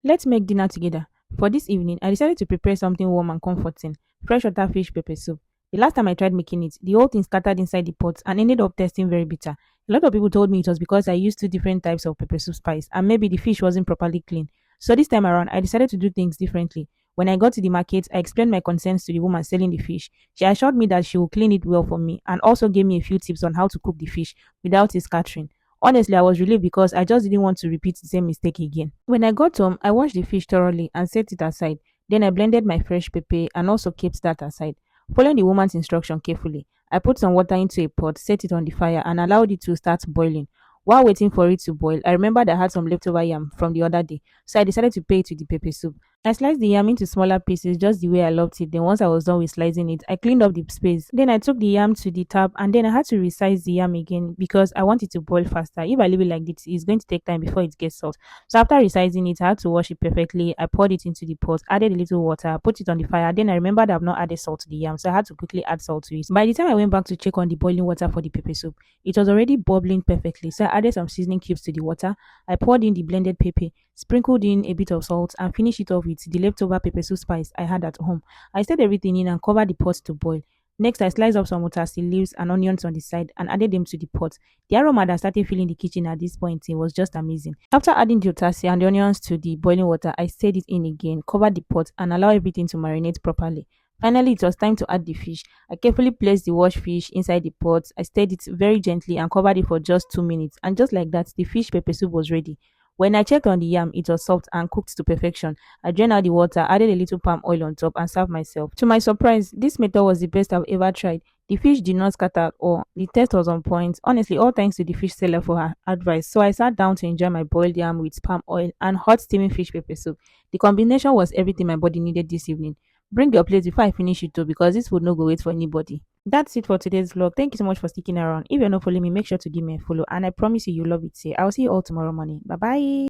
Let's make dinner together. For this evening, I decided to prepare something warm and comforting fresh water fish pepper soup. The last time I tried making it, the whole thing scattered inside the pot and ended up tasting very bitter. A lot of people told me it was because I used two different types of pepper soup spice and maybe the fish wasn't properly clean. So this time around, I decided to do things differently. When I got to the market, I explained my concerns to the woman selling the fish. She assured me that she would clean it well for me and also gave me a few tips on how to cook the fish without it scattering. Honestly, I was relieved because I just didn't want to repeat the same mistake again. When I got home, I washed the fish thoroughly and set it aside. Then I blended my fresh pepper and also kept that aside. Following the woman's instruction carefully, I put some water into a pot, set it on the fire, and allowed it to start boiling. While waiting for it to boil, I remembered I had some leftover yam from the other day, so I decided to pair it with the pepper soup. I sliced the yam into smaller pieces just the way I loved it. Then once I was done with slicing it, I cleaned up the space. Then I took the yam to the tap and then I had to resize the yam again because I want it to boil faster. If I leave it like this, it's going to take time before it gets soft. So after resizing it, I had to wash it perfectly. I poured it into the pot, added a little water, put it on the fire. Then I remembered I've not added salt to the yam, so I had to quickly add salt to it. By the time I went back to check on the boiling water for the pepper soup, it was already bubbling perfectly. So I added some seasoning cubes to the water. I poured in the blended pepper, sprinkled in a bit of salt, and finished it off with the leftover pepper soup spice I had at home. I stirred everything in and covered the pot to boil. Next, I sliced up some utasi leaves and onions on the side and added them to the pot. The aroma that started filling the kitchen at this point it was just amazing. After adding the utasi and the onions to the boiling water, I stirred it in again, covered the pot, and allowed everything to marinate properly. Finally, it was time to add the fish. I carefully placed the washed fish inside the pot. I stirred it very gently and covered it for just 2 minutes. And just like that, the fish pepper soup was ready. When I checked on the yam, it was soft and cooked to perfection. I drained out the water, added a little palm oil on top, and served myself. To my surprise, this method was the best I've ever tried. The fish did not scatter at all. The taste was on point. Honestly, all thanks to the fish seller for her advice. So I sat down to enjoy my boiled yam with palm oil and hot steaming fish pepper soup. The combination was everything my body needed this evening. Bring your plate before I finish it too because this food no go wait for anybody. That's it for today's vlog. Thank you so much for sticking around. If you're not following me, make sure to give me a follow and I promise you you'll love it. I'll see you all tomorrow morning. Bye bye.